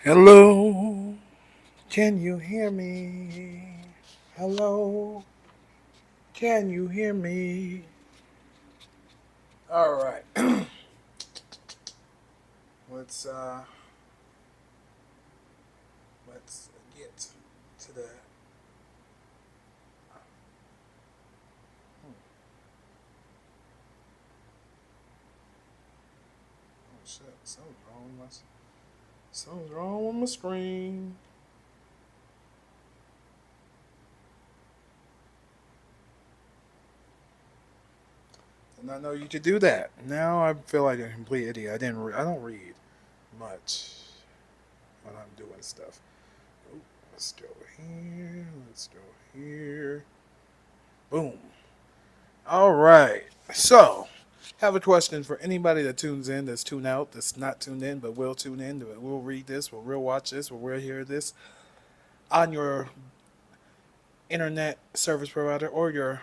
Hello, can you hear me? Hello, can you hear me? All right, let's uh, let's get to the. Oh shit, something's wrong with my screen. Did not know you could do that. Now I feel like a complete idiot. I don't read much when I'm doing stuff. Oh, let's go here. Let's go here. Boom. All right. So, have a question for anybody that tunes in, that's tuned out, that's not tuned in, but will tune in, but will read this, will watch this, will hear this on your internet service provider or your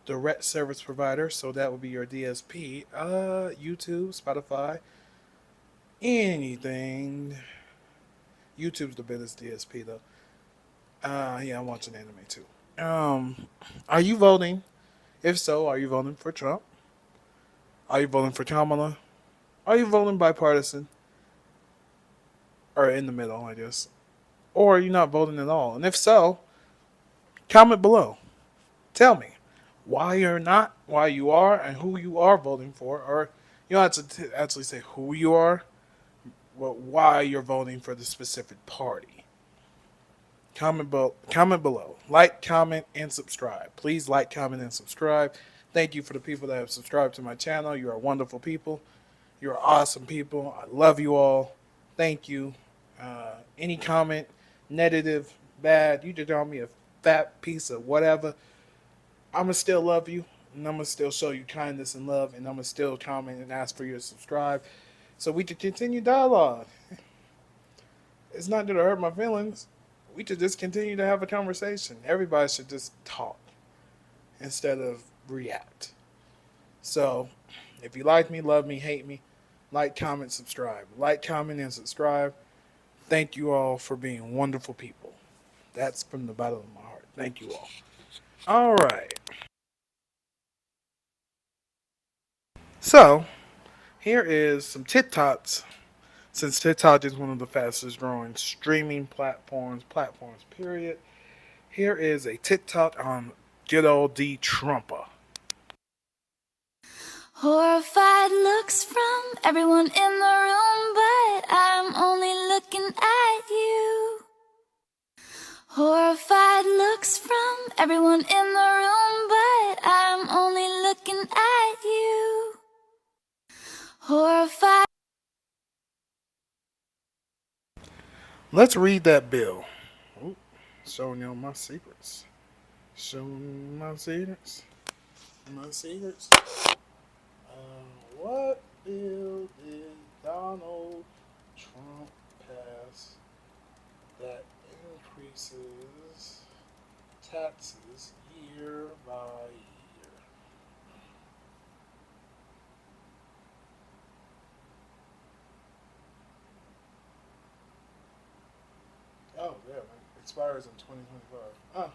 direct service provider. So that would be your DSP, YouTube, Spotify, anything. YouTube's the biggest DSP though. Yeah, I'm watching anime too. Are you voting? If so, are you voting for Trump? Are you voting for Kamala? Are you voting bipartisan? Or in the middle, I guess. Or are you not voting at all? And if so, comment below. Tell me why you're not, why you are, and who you are voting for. Or you don't have to actually say who you are, but why you're voting for the specific party. Comment below. Like, comment, and subscribe. Please like, comment, and subscribe. Thank you for the people that have subscribed to my channel. You are wonderful people. You are awesome people. I love you all. Thank you. Any comment, negative, bad, you just call me a fat piece of whatever. I'ma still love you, and I'ma still show you kindness and love, and I'ma still comment and ask for you to subscribe, so we can continue dialogue. It's not gonna hurt my feelings. We should just continue to have a conversation. Everybody should just talk instead of react. So, if you like me, love me, hate me, like, comment, subscribe. Like, comment, and subscribe. Thank you all for being wonderful people. That's from the bottom of my heart. Thank you all. All right. So, here is some TikToks. Since TikTok is one of the fastest growing streaming platforms, period. Here is a TikTok on good old D Trumpa. Horrified looks from everyone in the room, but I'm only looking at you. Horrified looks from everyone in the room, but I'm only looking at you. Horrified. Let's read that bill. Ooh, showing y'all my secrets. Showing my secrets. My secrets. What bill did Donald Trump pass that increases taxes year by year? Oh, yeah, man. Expires in 2025.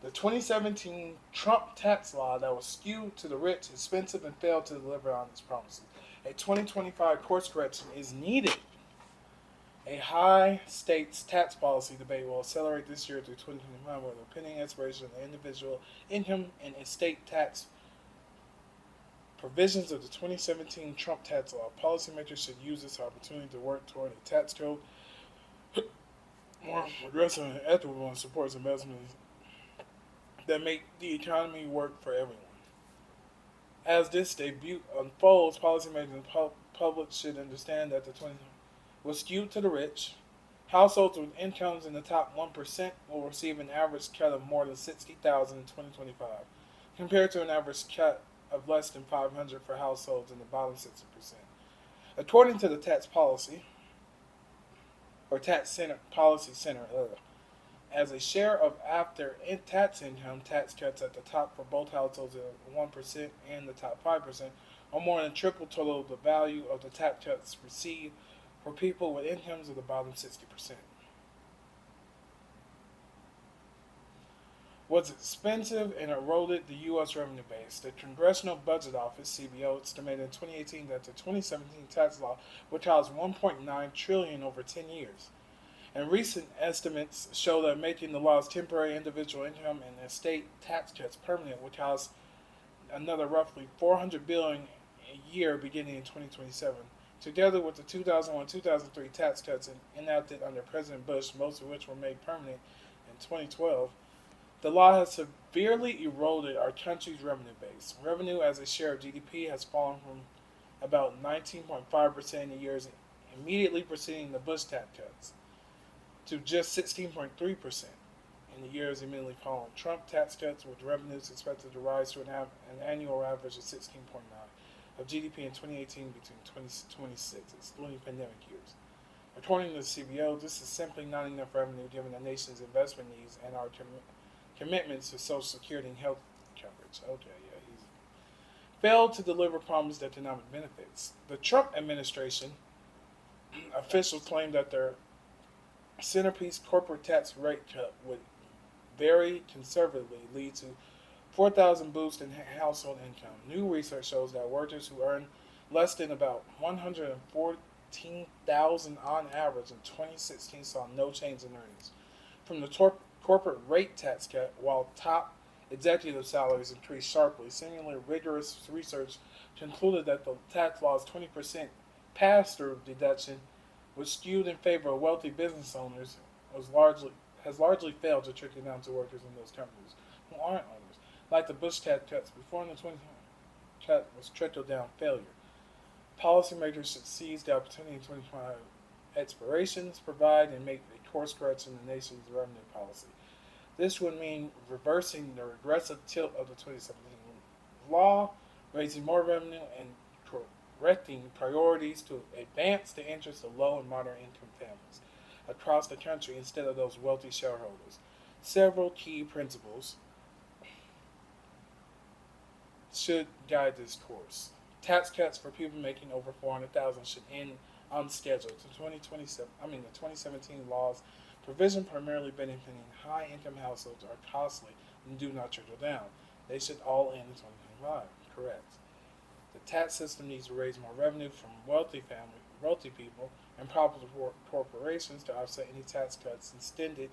The 2017 Trump tax law that was skewed to the rich, expensive, and failed to deliver on its promises. A 2025 course correction is needed. A high stakes tax policy debate will accelerate this year through 2025 with a pending expiration of the individual income and estate tax provisions of the 2017 Trump tax law. Policymakers should use this opportunity to work toward a tax code more progressive and equitable and supports investments that make the economy work for everyone. As this debut unfolds, policymakers and public should understand that the 20 was skewed to the rich. Households with incomes in the top 1% will receive an average cut of more than $60,000 in 2025, compared to an average cut of less than $500 for households in the bottom 60%. According to the tax policy or tax center policy center, as a share of after tax income, tax cuts at the top for both households at 1% and the top 5% or more than triple total the value of the tax cuts received for people with incomes of the bottom 60%. Was expensive and eroded the U.S. revenue base. The Congressional Budget Office (CBO) estimated in 2018 that the 2017 tax law would cost 1.9 trillion over 10 years. And recent estimates show that making the law's temporary individual income and estate tax cuts permanent would cost another roughly 400 billion a year beginning in 2027. Together with the 2001-2003 tax cuts enacted under President Bush, most of which were made permanent in 2012, the law has severely eroded our country's revenue base. Revenue as a share of GDP has fallen from about 19.5% in the years immediately preceding the Bush tax cuts to just 16.3% in the years immediately following Trump tax cuts, with revenues expected to rise to an annual average of 16.9% of GDP in 2018 between 2026, excluding pandemic years. According to the CBO, this is simply not enough revenue given the nation's investment needs and our commitments to Social Security and health coverage. Okay, yeah, he's failed to deliver promised economic benefits. The Trump administration officials claimed that their centerpiece corporate tax rate cut would very conservatively lead to 4,000 boost in household income. New research shows that workers who earn less than about 114,000 on average in 2016 saw no change in earnings. From the corporate rate tax cut, while top executive salaries increased sharply, seemingly rigorous research concluded that the tax law's 20% pass-through deduction, which skewed in favor of wealthy business owners, has largely failed to trickle down to workers in those companies who aren't owners. Like the Bush tax cuts before the 20 cut was trickle down failure. Policymakers should seize the opportunity in 25 expirations, provide and make a course correction in the nation's revenue policy. This would mean reversing the regressive tilt of the 2017 law, raising more revenue, and correcting priorities to advance the interests of low and moderate income families across the country instead of those wealthy shareholders. Several key principles should guide this course. Tax cuts for people making over 400,000 should end on schedule. The 2017 laws provision primarily benefiting high-income households are costly and do not trickle down. They should all end in 2025. Correct. The tax system needs to raise more revenue from wealthy people, and profitable corporations to offset any tax cuts extended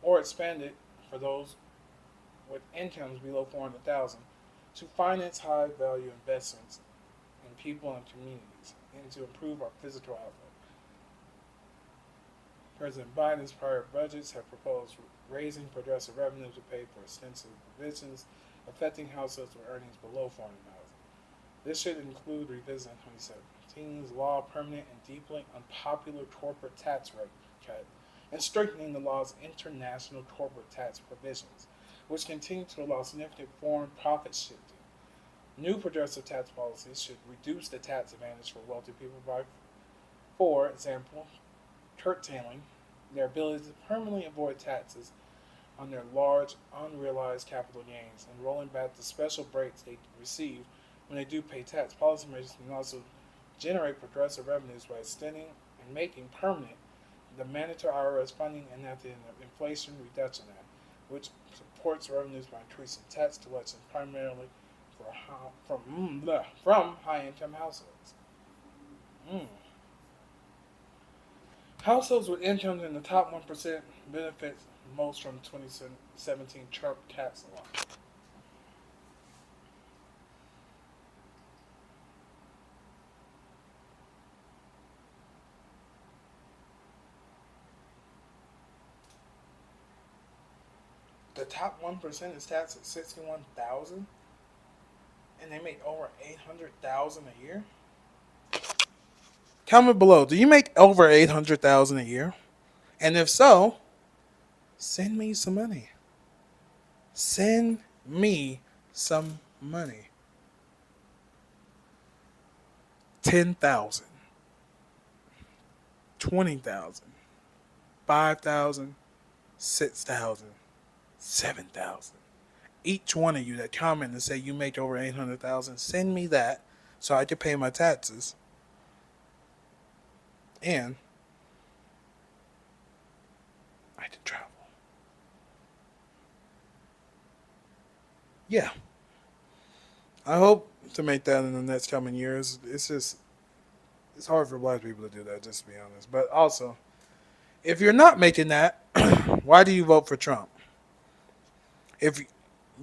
or expanded for those with incomes below 400,000 to finance high-value investments in people and communities, and to improve our physical outlook. President Biden's prior budgets have proposed raising progressive revenue to pay for extensive provisions affecting households with earnings below 400,000. This should include revisiting 2017's law permanent and deeply unpopular corporate tax rate cut, and strengthening the law's international corporate tax provisions, which continue to allow significant foreign profit shifting. New progressive tax policies should reduce the tax advantage for wealthy people by, for example, curtailing their ability to permanently avoid taxes on their large unrealized capital gains and rolling back the special breaks they receive when they do pay tax. Policymakers can also generate progressive revenues by extending and making permanent the mandatory IRS funding enacted in the Inflation Reduction Act, which supports revenues by increasing tax collections primarily from high-income households. Households with incomes in the top 1% benefit most from the 2017 Trump tax law. The top 1% is taxed at $61,000, and they make over $800,000 a year. Comment below. Do you make over $800,000 a year? And if so, send me some money. Send me some money. 10,000, 20,000, 5,000, 6,000, 7,000. Each one of you that comment and say you make over 800,000, send me that so I could pay my taxes. And I could travel. Yeah. I hope to make that in the next coming years. It's hard for black people to do that, just to be honest. But also, if you're not making that, why do you vote for Trump? If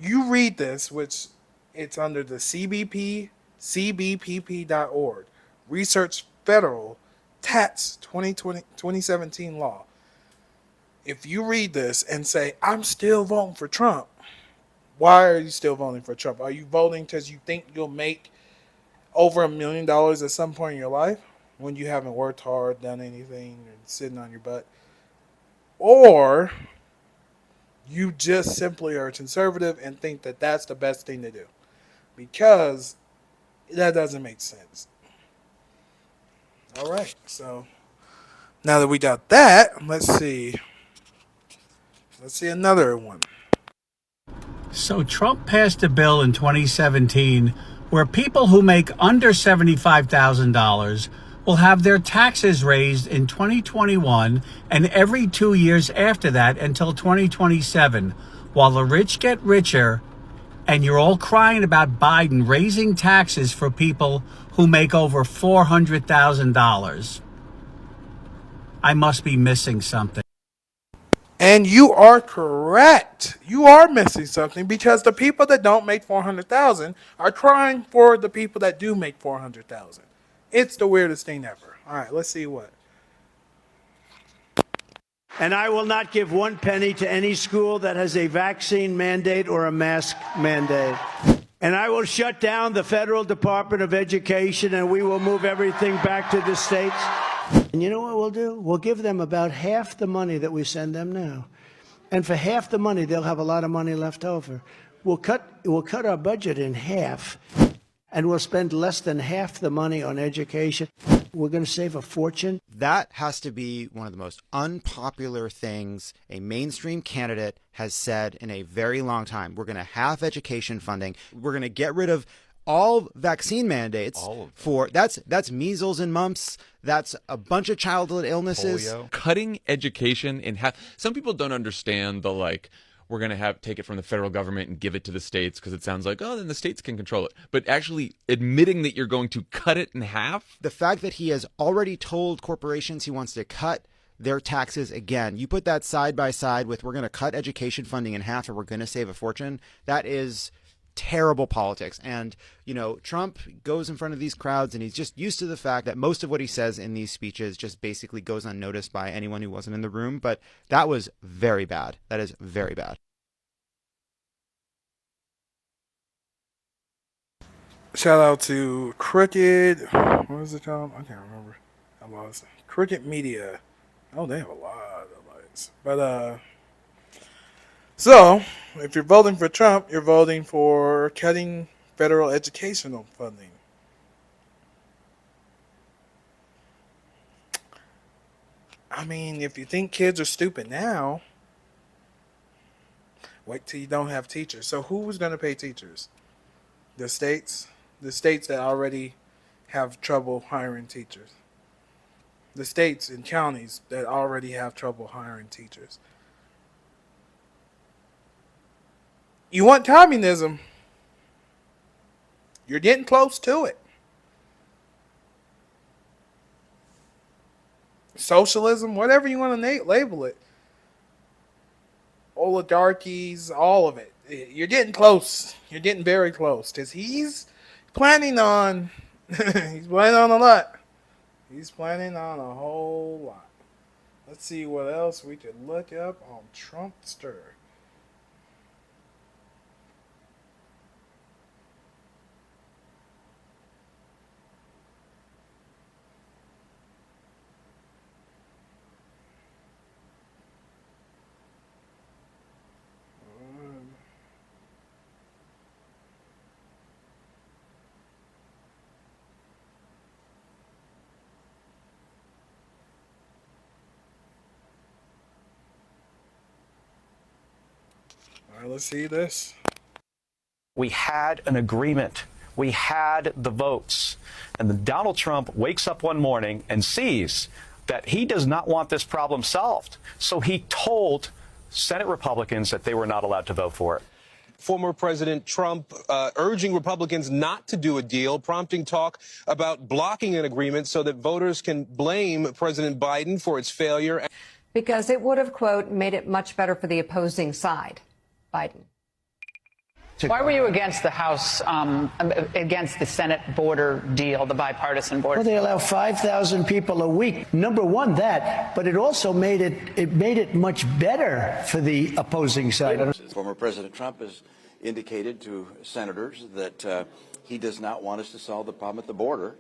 you read this, which it's under the cbpp.org, Research Federal Tax 2017 law. If you read this and say, I'm still voting for Trump, why are you still voting for Trump? Are you voting because you think you'll make over $1 million at some point in your life when you haven't worked hard, done anything, and sitting on your butt? Or you just simply are conservative and think that that's the best thing to do? Because that doesn't make sense. All right, so now that we got that, let's see another one. So Trump passed a bill in 2017 where people who make under $75,000 will have their taxes raised in 2021 and every 2 years after that until 2027, while the rich get richer. And you're all crying about Biden raising taxes for people who make over $400,000. I must be missing something. And you are correct. You are missing something because the people that don't make 400,000 are crying for the people that do make 400,000. It's the weirdest thing ever. All right, let's see what. And I will not give one penny to any school that has a vaccine mandate or a mask mandate. And I will shut down the Federal Department of Education, and we will move everything back to the states. And you know what we'll do? We'll give them about half the money that we send them now. And for half the money, they'll have a lot of money left over. We'll cut our budget in half, and we'll spend less than half the money on education. We're going to save a fortune. That has to be one of the most unpopular things a mainstream candidate has said in a very long time. We're going to have education funding. We're going to get rid of all vaccine mandates for that's measles and mumps. That's a bunch of childhood illnesses. Polio. Cutting education in half. Some people don't understand the we're going to take it from the federal government and give it to the states because it sounds like, oh, then the states can control it. But actually admitting that you're going to cut it in half. The fact that he has already told corporations he wants to cut their taxes again. You put that side by side with we're going to cut education funding in half and we're going to save a fortune. That is terrible politics. And, you know, Trump goes in front of these crowds and he's just used to the fact that most of what he says in these speeches just basically goes unnoticed by anyone who wasn't in the room. But that was very bad. That is very bad. Shout out to Crooked. What was it called? I can't remember. I lost it. Crooked Media. Oh, they have a lot of likes. But, so, if you're voting for Trump, you're voting for cutting federal educational funding. I mean, if you think kids are stupid now, wait till you don't have teachers. So who's going to pay teachers? The states? The states that already have trouble hiring teachers. The states and counties that already have trouble hiring teachers. You want communism? You're getting close to it. Socialism, whatever you want to label it. Oligarchies, all of it. You're getting close. You're getting very close. Because he's planning on he's planning on a lot. He's planning on a whole lot. Let's see what else we could look up on Trumpster. All right, let's see this. We had an agreement We had the votes. And then Donald Trump wakes up one morning and sees that he does not want this problem solved. So he told Senate Republicans that they were not allowed to vote for it. Former President Trump urging Republicans not to do a deal, prompting talk about blocking an agreement so that voters can blame President Biden for its failure. Because it would have, quote, made it much better for the opposing side, Biden. Why were you against the House, against the Senate border deal, the bipartisan border? Well, they allow 5,000 people a week. Number one, that, but it also made it much better for the opposing side. Former President Trump has indicated to senators that he does not want us to solve the problem at the border.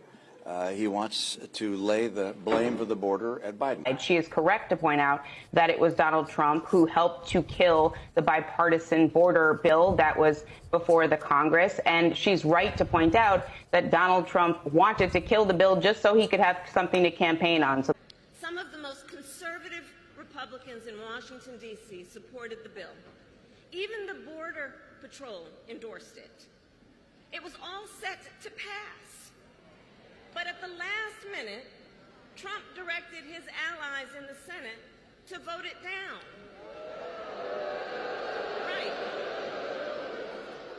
He wants to lay the blame for the border at Biden. And she is correct to point out that it was Donald Trump who helped to kill the bipartisan border bill that was before the Congress. And she's right to point out that Donald Trump wanted to kill the bill just so he could have something to campaign on. So some of the most conservative Republicans in Washington, D.C. supported the bill. Even the Border Patrol endorsed it. It was all set to pass. But at the last minute, Trump directed his allies in the Senate to vote it down. Right.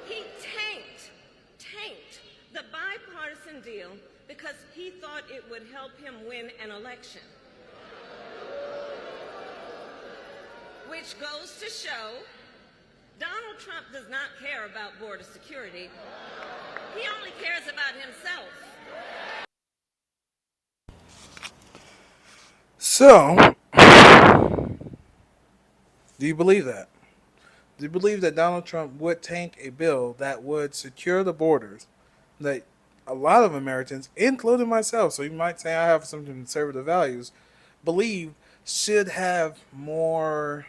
He tanked the bipartisan deal because he thought it would help him win an election. Which goes to show Donald Trump does not care about border security. He only cares about himself. So, do you believe that? Do you believe that Donald Trump would tank a bill that would secure the borders that a lot of Americans, including myself, so you might say I have some conservative values, believe should have more,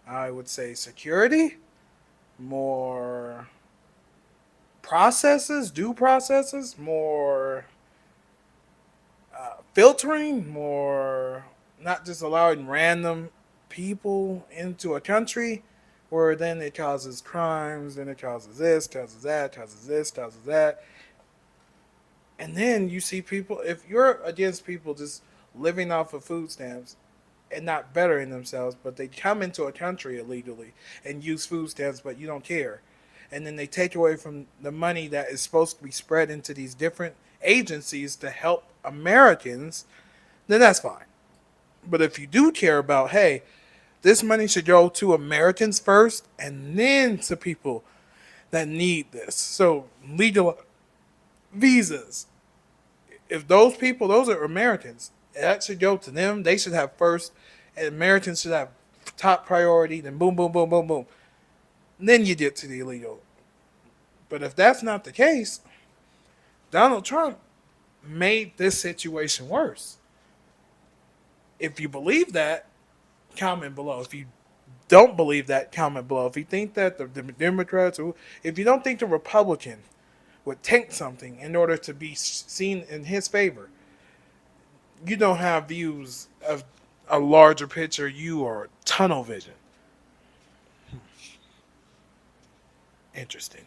I would say, security, more processes, due processes, more filtering, more not just allowing random people into a country where then it causes crimes, then it causes this, causes that, causes this, causes that. And then you see people, if you're against people just living off of food stamps and not bettering themselves, but they come into a country illegally and use food stamps, but you don't care. And then they take away from the money that is supposed to be spread into these different agencies to help Americans, then that's fine. But if you do care about, hey, this money should go to Americans first and then to people that need this. So legal visas. If those people, those are Americans, that should go to them. They should have first, and Americans should have top priority, then boom, boom, boom, boom, boom. And then you get to the illegal. But if that's not the case, Donald Trump made this situation worse. If you believe that, comment below. If you don't believe that, comment below. If you think that the Democrats, or if you don't think the Republican would tank something in order to be seen in his favor, you don't have views of a larger picture. You are tunnel vision. Interesting.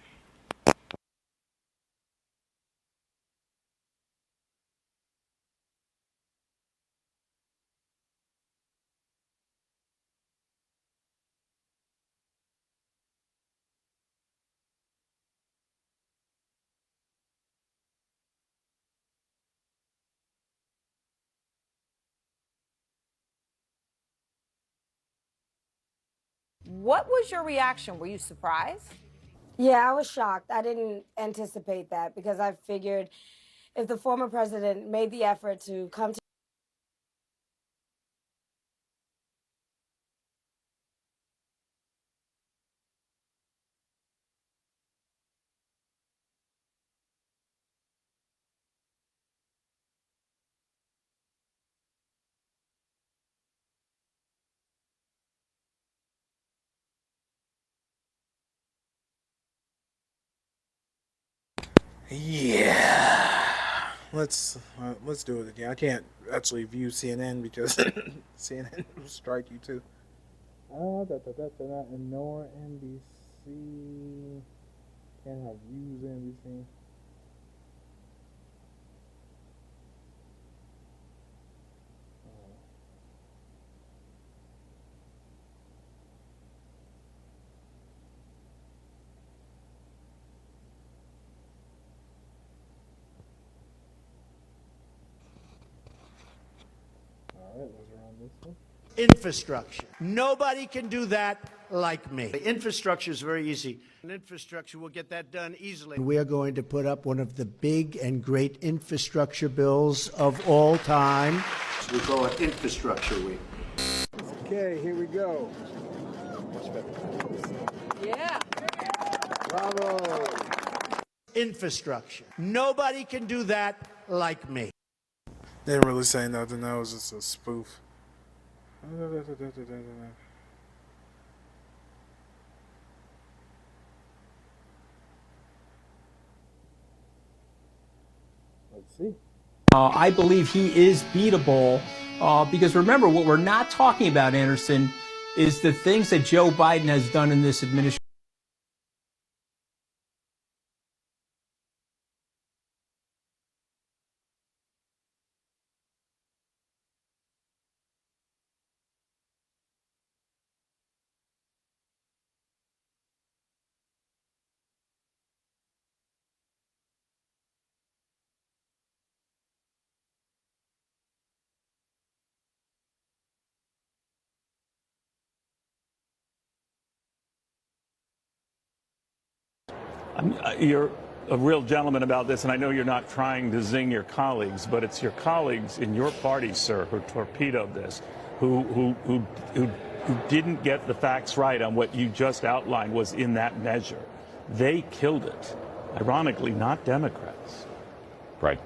What was your reaction? Were you surprised? Yeah, I was shocked. I didn't anticipate that because I figured if the former president made the effort to come to Yeah, let's do it again. I can't actually view CNN because CNN will strike you too. Ignore NBC. Can't don't have views in everything. All right, let's run this one. Infrastructure. Nobody can do that like me. The infrastructure is very easy. And infrastructure will get that done easily. We are going to put up one of the big and great infrastructure bills of all time. We call it Infrastructure Week. Okay, here we go. Yeah. Bravo. Infrastructure. Nobody can do that like me. Didn't really say nothing. That was just a spoof. Let's see. I believe he is beatable because remember, what we're not talking about, Anderson, is the things that Joe Biden has done in this administration. You're a real gentleman about this, and I know you're not trying to zing your colleagues, but it's your colleagues in your party, sir, who torpedoed this, who didn't get the facts right on what you just outlined was in that measure. They killed it. Ironically, not Democrats. Right.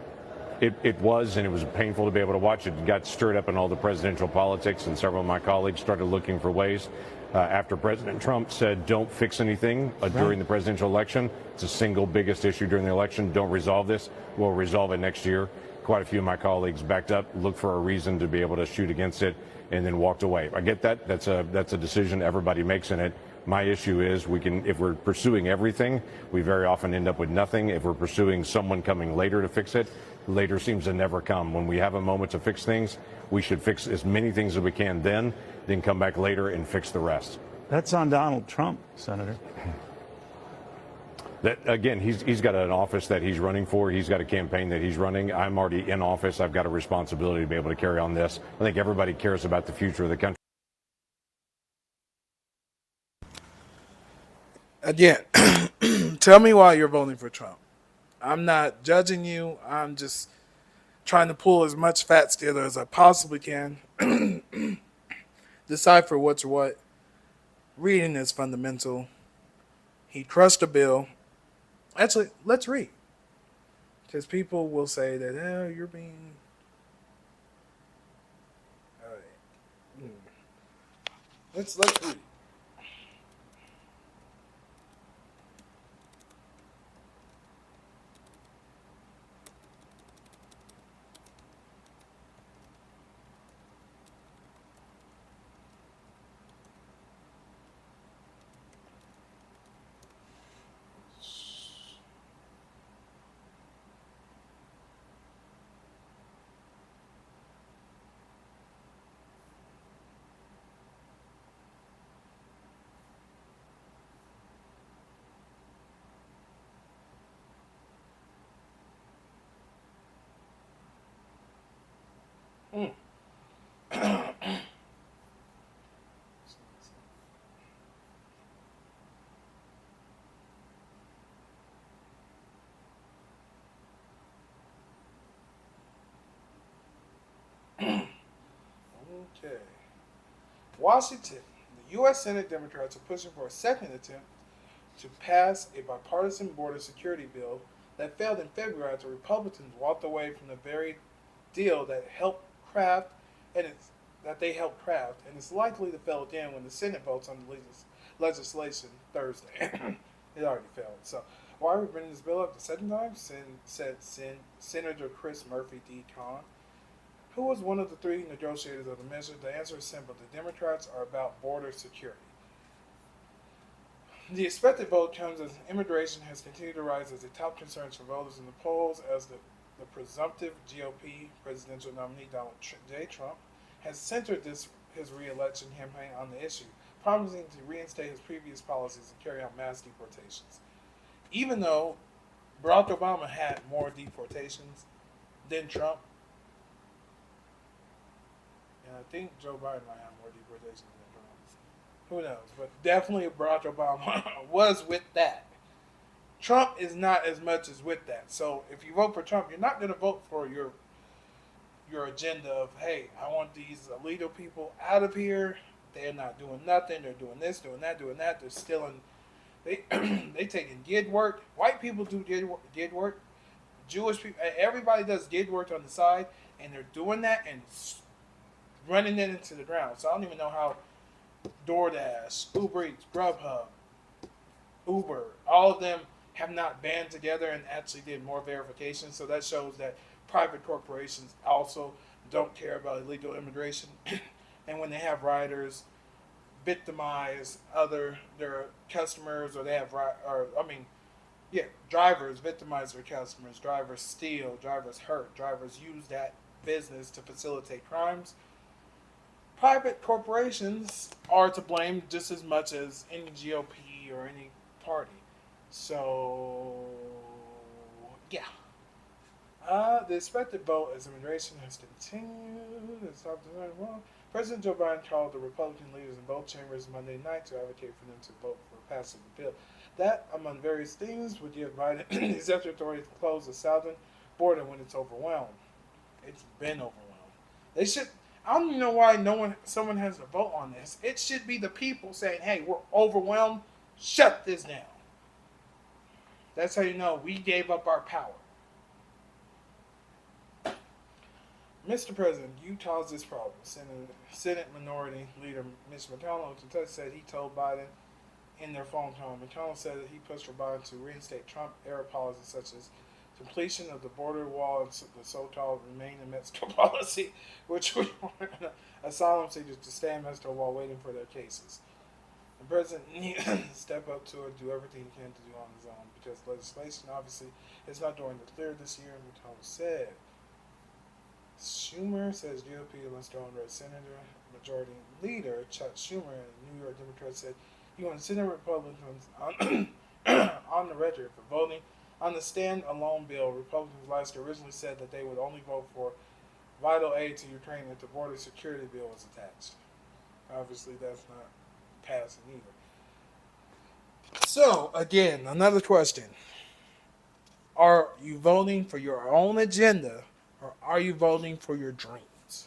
It was, and it was painful to be able to watch it. It got stirred up in all the presidential politics, and several of my colleagues started looking for ways. After President Trump said, don't fix anything during the presidential election, it's the single biggest issue during the election, don't resolve this, we'll resolve it next year. Quite a few of my colleagues backed up, looked for a reason to be able to shoot against it, and then walked away. I get that. That's a decision everybody makes in it. My issue is if we're pursuing everything, we very often end up with nothing. If we're pursuing someone coming later to fix it, later seems to never come. When we have a moment to fix things, we should fix as many things as we can then come back later and fix the rest. That's on Donald Trump, Senator. That again, he's got an office that he's running for. He's got a campaign that he's running. I'm already in office. I've got a responsibility to be able to carry on this. I think everybody cares about the future of the country. Again, tell me why you're voting for Trump. I'm not judging you. I'm just trying to pull as much fat together as I possibly can. Decipher what's what. Reading is fundamental. He crushed a bill. Actually, let's read. Because people will say that, oh, you're being... All right. Let's read. Okay. Washington. The U.S. Senate Democrats are pushing for a second attempt to pass a bipartisan border security bill that failed in February after Republicans walked away from the very deal that they helped craft, and it's likely to fail again when the Senate votes on the legislation Thursday. It already failed. So why are we bringing this bill up the second time? Said Senator Chris Murphy D. Kahn, who was one of the three negotiators of the measure. The answer is simple. The Democrats are about border security. The expected vote comes as immigration has continued to rise as a top concern for voters in the polls, as the presumptive GOP presidential nominee Donald J. Trump has centered his re-election campaign on the issue, promising to reinstate his previous policies and carry out mass deportations. Even though Barack Obama had more deportations than Trump, and I think Joe Biden might have more deportations than Trump. Who knows? But definitely Barack Obama was with that. Trump is not as much as with that. So if you vote for Trump, you're not going to vote for your agenda of, hey, I want these illegal people out of here. They're not doing nothing. They're doing this, doing that, doing that. They're stealing. They taking gig work. White people do gig work. Jewish people, everybody does gig work on the side, and they're doing that and running it into the ground. So I don't even know how DoorDash, Uber Eats, Grubhub, Uber, all of them have not band together and actually did more verification. So that shows that private corporations also don't care about illegal immigration. And when they have riders victimize their customers, or they have drivers victimize their customers, drivers steal, drivers hurt, drivers use that business to facilitate crimes. Private corporations are to blame just as much as any GOP or any party. So, yeah. The expected vote as immigration has continued. President Joe Biden called the Republican leaders in both chambers Monday night to advocate for them to vote for passing the bill. That, among various things, would give Biden the executive authority to close the southern border when it's overwhelmed. It's been overwhelmed. They should. I don't even know why someone has to vote on this. It should be the people saying, "Hey, we're overwhelmed. Shut this down." That's how you know we gave up our power. Mr. President, you caused this problem. Senate Minority Leader Mitch McConnell of Kentucky said he told Biden in their phone call. McConnell said that he pushed for Biden to reinstate Trump-era policies such as completion of the border wall and the so-called Remain in Mexico policy, which would require asylum seekers to stay in Mexico while waiting for their cases. The president needs to step up to it, do everything he can to do on his own, because legislation obviously is not going to clear this year, McConnell said. Schumer says GOP must go under a Senator Majority Leader Chuck Schumer, a New York Democrat, said he wants Senate Republicans on the record for voting on the stand-alone bill. Republicans last year originally said that they would only vote for vital aid to Ukraine if the border security bill was attached. Obviously, that's not passing either. So, again, another question. Are you voting for your own agenda, or are you voting for your dreams?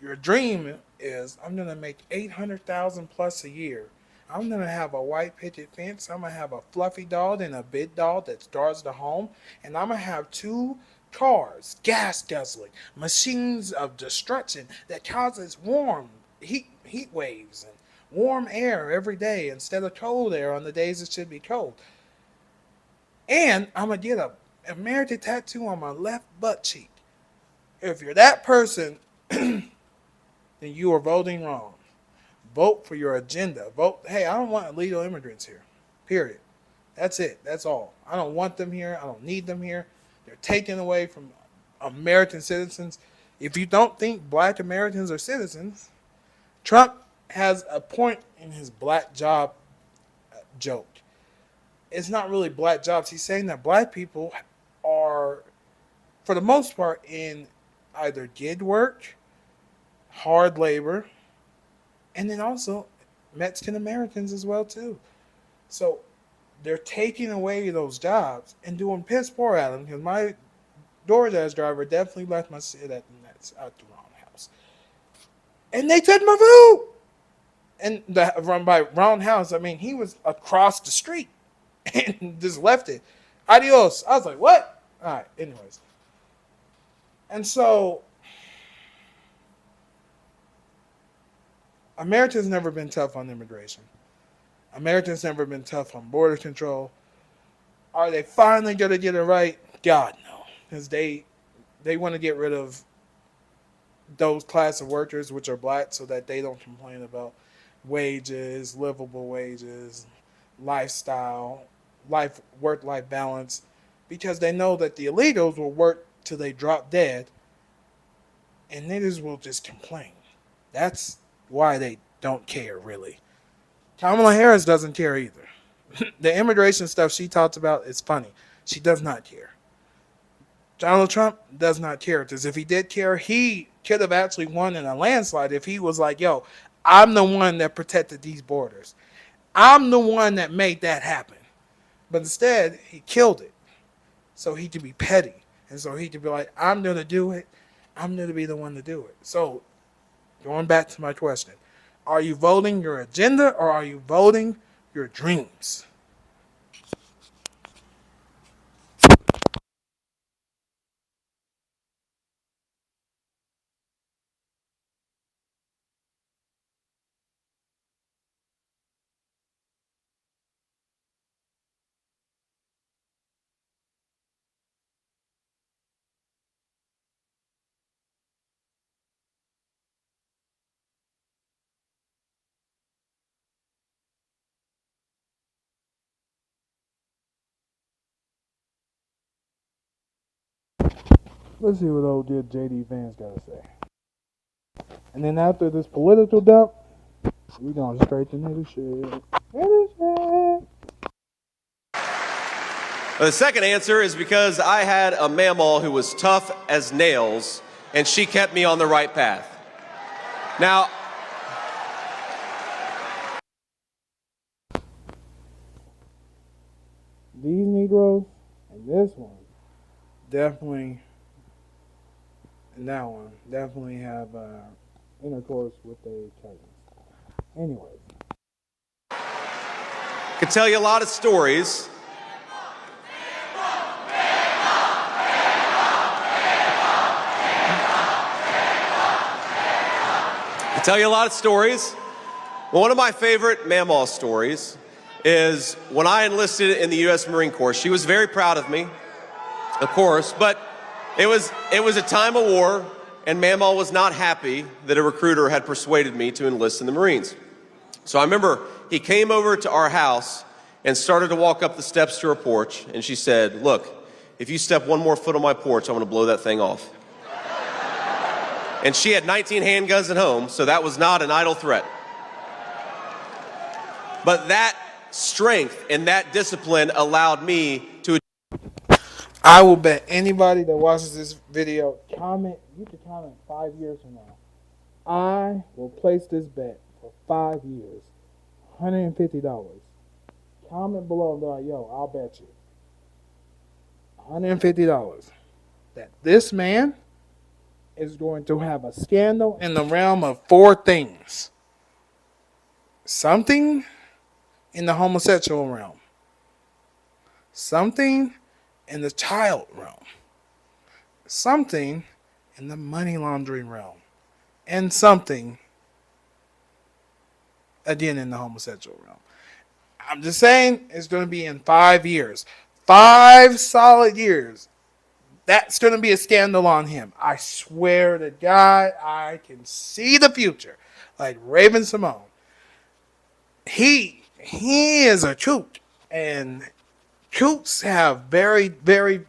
Your dream is, I'm going to make $800,000 plus a year. I'm going to have a white picket fence. I'm going to have a fluffy dog and a big dog that stars the home. And I'm going to have 2 cars, gas guzzling, machines of destruction that causes heat waves and warm air every day instead of cold air on the days it should be cold. And I'm going to get a American tattoo on my left butt cheek. If you're that person, then you are voting wrong. Vote for your agenda. Vote, hey, I don't want illegal immigrants here. Period. That's it. That's all. I don't want them here. I don't need them here. They're taken away from American citizens. If you don't think black Americans are citizens, Trump has a point in his black job joke. It's not really black jobs. He's saying that black people are, for the most part, in either gig work, hard labor, and then also Mexican Americans as well too. So they're taking away those jobs and doing piss poor at them, because my DoorDash driver definitely left my shit at the wrong house. And they took my food. And run by wrong house, I mean, he was across the street and just left it. Adios. I was like, what? All right, anyways. And so America's never been tough on immigration. America's never been tough on border control. Are they finally going to get it right? God, no. Because they want to get rid of those class of workers, which are black, so that they don't complain about wages, livable wages, lifestyle, work-life balance, because they know that the illegals will work till they drop dead, and niggas will just complain. That's why they don't care, really. Kamala Harris doesn't care either. The immigration stuff she talks about is funny. She does not care. Donald Trump does not care, because if he did care, he could have actually won in a landslide if he was like, yo, I'm the one that protected these borders. I'm the one that made that happen. But instead, he killed it. So he could be petty. And so he could be like, I'm going to do it. I'm going to be the one to do it. So, going back to my question, are you voting your agenda or are you voting your dreams? Let's see what old dear JD Vance got to say. And then after this political dump, we going straight to nigga shit. The second answer is because I had a mammal who was tough as nails, and she kept me on the right path. Now, these Negroes and this one definitely, and that one definitely have intercourse with their cousins. Anyways. could tell you a lot of stories. I tell you a lot of stories. One of my favorite Mamaw stories is when I enlisted in the U.S. Marine Corps. She was very proud of me, of course, but it was a time of war, and Mamaw was not happy that a recruiter had persuaded me to enlist in the Marines. So I remember he came over to our house and started to walk up the steps to her porch, and she said, "Look, if you step one more foot on my porch, I'm going to blow that thing off." And she had 19 handguns at home, so that was not an idle threat. But that strength and that discipline allowed me to... I will bet anybody that watches this video, you can comment 5 years from now. I will place this bet for 5 years, $150. Comment below and be like, yo, I'll bet you $150 that this man is going to have a scandal in the realm of 4 things. Something in the homosexual realm. Something in the child realm. Something in the money laundering realm. And something, again, in the homosexual realm. I'm just saying, it's going to be in 5 years. 5 solid years. That's going to be a scandal on him. I swear to God, I can see the future. Like Raven Simone. He is a coot. And coots have very, very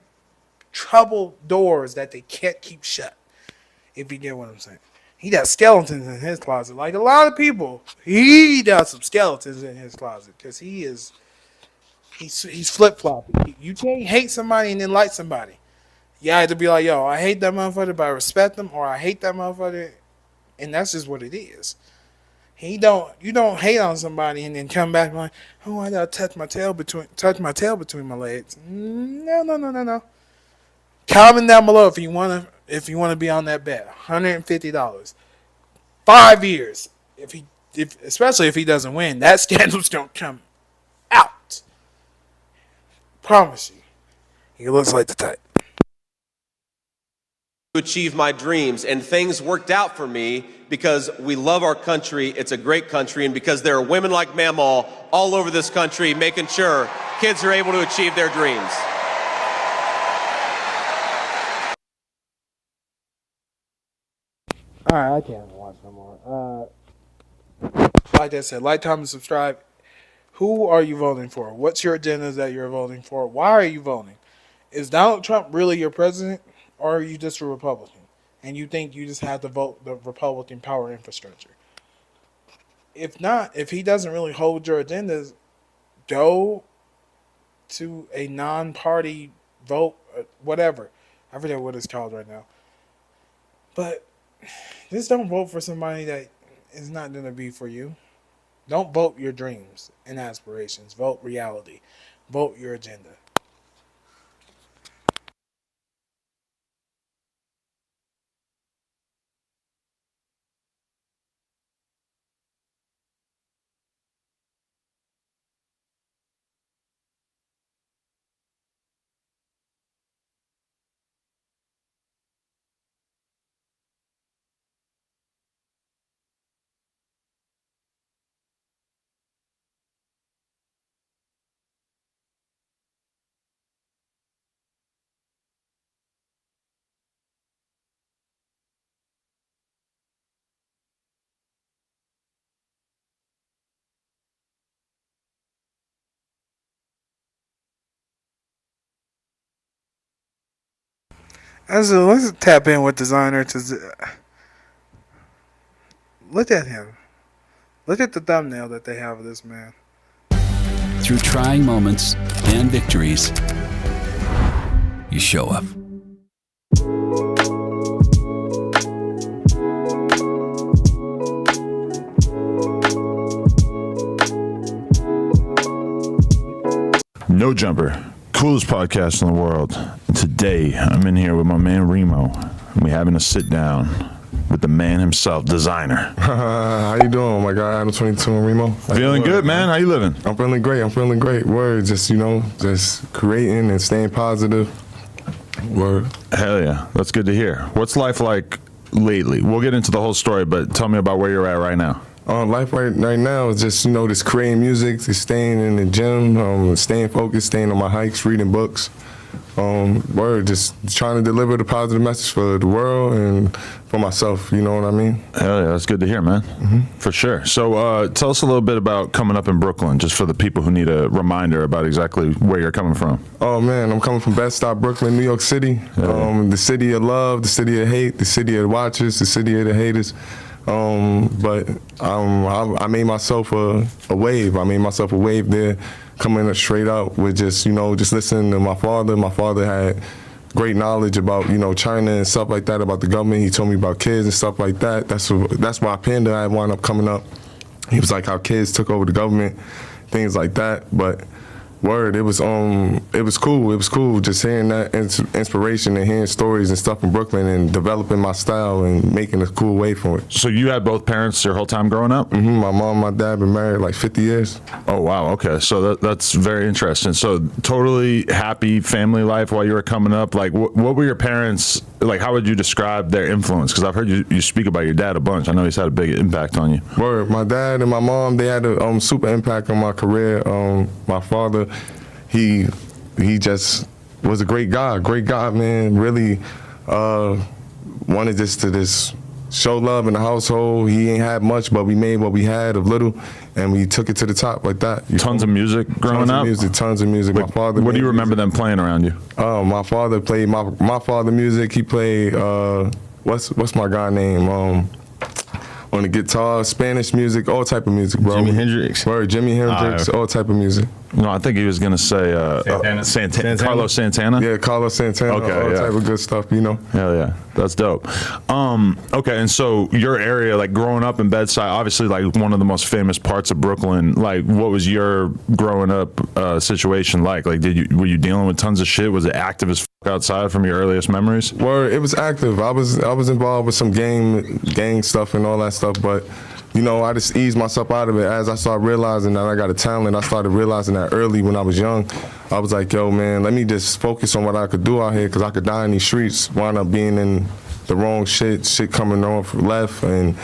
troubled doors that they can't keep shut. If you get what I'm saying. He got skeletons in his closet. Like a lot of people, he does some skeletons in his closet. Because he's flip-floppy. You can't hate somebody and then like somebody. You have to be like, yo, I hate that motherfucker, but I respect them, or I hate that motherfucker, and that's just what it is. You don't hate on somebody and then come back like, oh, I gotta touch my tail between my legs. No. Comment down below if you wanna be on that bet. $150. 5 years. Especially if he doesn't win, that scandal's gonna come out. Promise you. He looks like the type. To achieve my dreams, and things worked out for me because we love our country. It's a great country, and because there are women like Mamaw all over this country making sure kids are able to achieve their dreams. All right, I can't watch no more. like I said, like, comment, subscribe. Who are you voting for? What's your agenda that you're voting for? Why are you voting? Is Donald Trump really your president, or are you just a Republican? And you think you just have to vote the Republican power infrastructure? If not, if he doesn't really hold your agendas, go to a non-party vote, whatever. I forget what it's called right now. But just don't vote for somebody that is not going to be for you. Don't vote your dreams and aspirations. Vote reality. Vote your agenda. So let's tap in with designer to look at him. Look at the thumbnail that they have of this man. Through trying moments and victories, you show up. No Jumper, coolest podcast in the world. Today, I'm in here with my man Remo, and we're having a sit down with the man himself, designer. How you doing, my guy? Adam 22 and Remo. Feeling good, man. How you living? I'm feeling great. Word, just just creating and staying positive. Word. Hell yeah, that's good to hear. What's life like lately? We'll get into the whole story, but tell me about where you're at right now. Life right now is just just creating music, just staying in the gym, staying focused, staying on my hikes, reading books. Word, just trying to deliver the positive message for the world and for myself, you know what I mean? Hell yeah, that's good to hear, man. Mm-hmm. For sure. So tell us a little bit about coming up in Brooklyn, just for the people who need a reminder about exactly where you're coming from. Oh man, I'm coming from Bed-Stuy, Brooklyn, New York City. The city of love, the city of hate, the city of the watchers, the city of the haters. But I made myself a wave. I made myself a wave there, coming up straight up with just listening to my father. My father had great knowledge about China and stuff like that, about the government. He told me about kids and stuff like that. That's why Panda I wound up coming up. He was like how kids took over the government, things like that. But word, it was cool. It was cool just hearing that inspiration and hearing stories and stuff in Brooklyn and developing my style and making a cool way for it. So you had both parents your whole time growing up? Mm-hmm. My mom and my dad been married like 50 years. Oh, wow. Okay. So that's very interesting. So totally happy family life while you were coming up. Like, what were your parents, like, how would you describe their influence? Because I've heard you speak about your dad a bunch. I know he's had a big impact on you. Word. My dad and my mom, they had a super impact on my career. My father, he just was a great guy, man. Really wanted to show love in the household. He ain't had much, but we made what we had of little, and we took it to the top like that. Tons of music growing up? Tons of music. My father. What do you remember them playing around you? My father played my father music. He played what's my guy name? On the guitar, Spanish music, all type of music, bro. Jimi Hendrix. Word, Jimi Hendrix, all type of music. No, I think he was gonna say Santana. Carlos Santana. Yeah, Carlos Santana. Okay, all type of good stuff, Hell yeah, that's dope. Okay, and so your area, like growing up in Bed-Stuy, obviously like one of the most famous parts of Brooklyn. Like, what was your growing up situation like? Like, were you dealing with tons of shit? Was it active as outside from your earliest memories? Word, it was active. I was involved with some gang stuff and all that stuff, but I just eased myself out of it as I started realizing that I got a talent. I started realizing that early when I was young. I was like, yo, man, let me just focus on what I could do out here, because I could die in these streets, wind up being in the wrong shit coming on from left. And,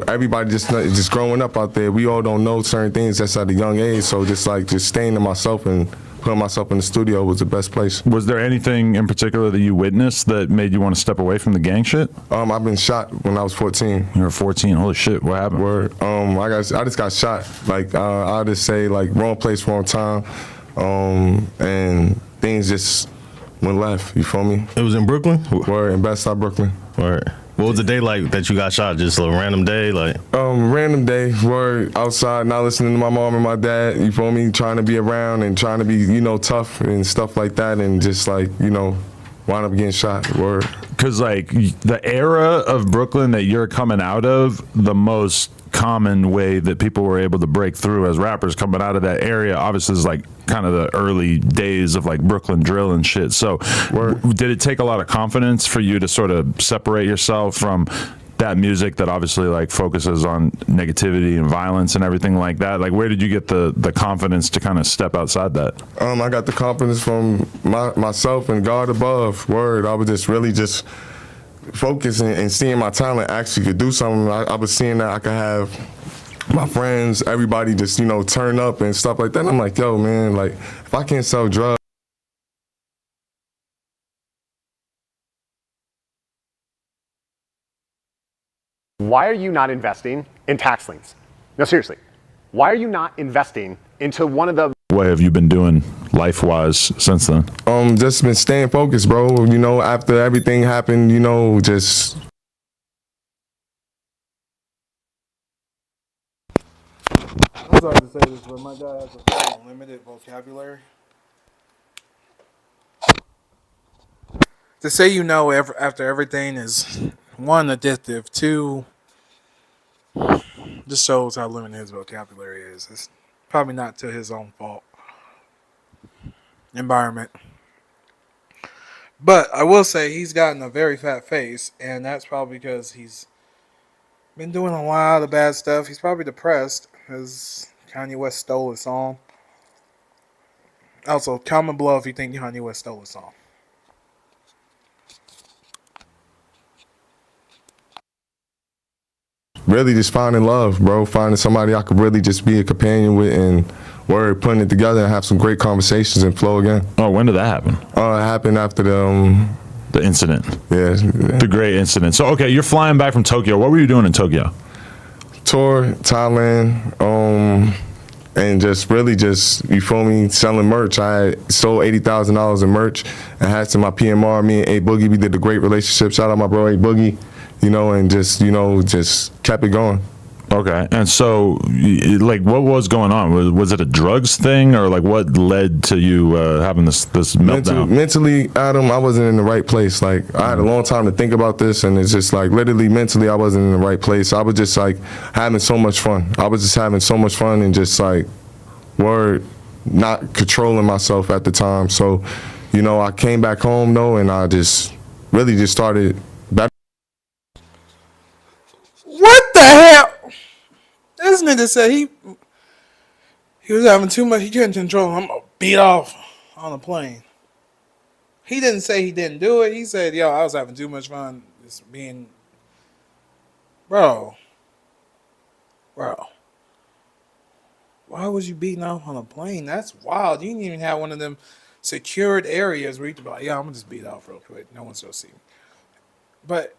everybody just growing up out there, we all don't know certain things just at a young age. So just staying to myself and putting myself in the studio was the best place. Was there anything in particular that you witnessed that made you want to step away from the gang shit? I've been shot when I was 14. You were 14. Holy shit! What happened? Word. I just got shot. Like I'll just say like wrong place, wrong time, and things just went left. You feel me? It was in Brooklyn. Word, in Bed-Stuy, Brooklyn. Word. What was the day like that you got shot? Just a random day, like? Random day. Word, outside, not listening to my mom and my dad. You feel me? Trying to be around and trying to be, tough and stuff like that, and just like, wound up getting shot. Word. Because like the era of Brooklyn that you're coming out of, the most common way that people were able to break through as rappers coming out of that area obviously is like kind of the early days of like Brooklyn drill and shit. So did it take a lot of confidence for you to sort of separate yourself from that music that obviously like focuses on negativity and violence and everything like that? Like where did you get the confidence to kind of step outside that? I got the confidence from myself and God above. Word. I was just really just focusing and seeing my talent actually could do something. I was seeing that I could have my friends, everybody just, turn up and stuff like that. And I'm like, yo, man, like, if I can't sell drugs. Why are you not investing in tax liens? No, seriously. Why are you not investing into one of the... What have you been doing life-wise since then? Just been staying focused, bro. After everything happened, just... I'm sorry to say this, but my guy has a very limited vocabulary. To say after everything is, one, addictive, two, just shows how limited his vocabulary is. It's probably not to his own fault. Environment. But I will say he's gotten a very fat face, and that's probably because he's been doing a lot of bad stuff. He's probably depressed because Kanye West stole his song. Also, comment below if you think Kanye West stole his song. Really just finding love, bro. Finding somebody I could really just be a companion with and putting it together and have some great conversations and flow again. Oh, when did that happen? It happened after the incident. Yeah. The great incident. So, okay, you're flying back from Tokyo. What were you doing in Tokyo? Tour, Thailand, and just really just, you feel me, selling merch. I had sold $80,000 in merch. I had to my PMR, me and A Boogie, we did a great relationship. Shout out my bro A Boogie. And just kept it going. Okay. And so, like, what was going on? Was it a drugs thing, or like what led to you having this meltdown? Mentally, Adam, I wasn't in the right place. Like, I had a long time to think about this, and it's just like literally mentally, I wasn't in the right place. I was just like having so much fun. I was just having so much fun and just like not controlling myself at the time. So, I came back home though, and I just really just started. What the hell? This nigga said he was having too much. He couldn't control. I'm gonna beat off on the plane. He didn't say he didn't do it. He said, "Yo, I was having too much fun just being." Bro. Why was you beating off on a plane? That's wild. You didn't even have one of them secured areas where you could be like, "Yeah, I'm gonna just beat off real quick. No one's gonna see me." But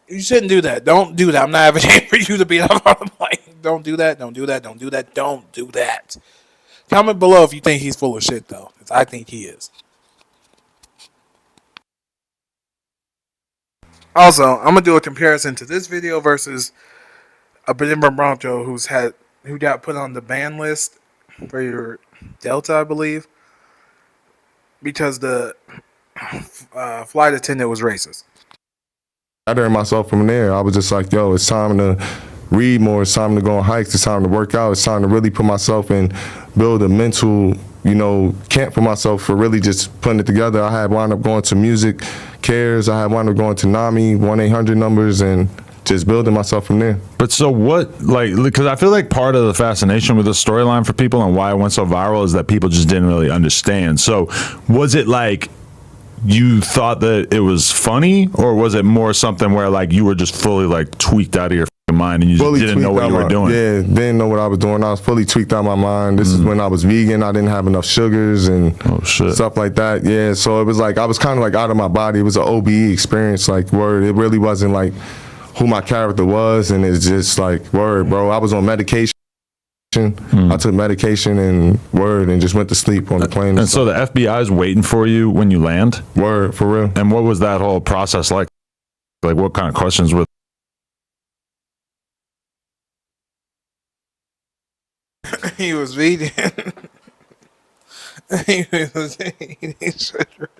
you shouldn't do that. Don't do that. I'm not advocating for you to beat off on a plane. Don't do that. Don't do that. Don't do that. Don't do that. Comment below if you think he's full of shit, though. Because I think he is. Also, I'm going to do a comparison to this video versus a Denver Bronco who got put on the ban list for your Delta, I believe. Because the flight attendant was racist. I learned myself from there. I was just like, yo, it's time to read more. It's time to go on hikes. It's time to work out. It's time to really put myself in, build a mental, camp for myself for really just putting it together. I had wound up going to Music Cares. I had wound up going to NAMI, 1-800 numbers, and just building myself from there. But so what, because I feel like part of the fascination with the storyline for people and why it went so viral is that people just didn't really understand. So was it like, you thought that it was funny, or was it more something where like you were just fully like tweaked out of your mind and you just didn't know what you were doing. Yeah, didn't know what I was doing. I was fully tweaked out my mind. This is when I was vegan. I didn't have enough sugars and stuff like that. Yeah, so it was like I was kind of like out of my body. It was an OBE experience, like word. It really wasn't like who my character was, and it's just like word, bro. I was on medication. I took medication and word and just went to sleep on the plane. And so the FBI is waiting for you when you land? Word, for real. And what was that whole process like? Like what kind of questions were? He was vegan. He was eating sugar.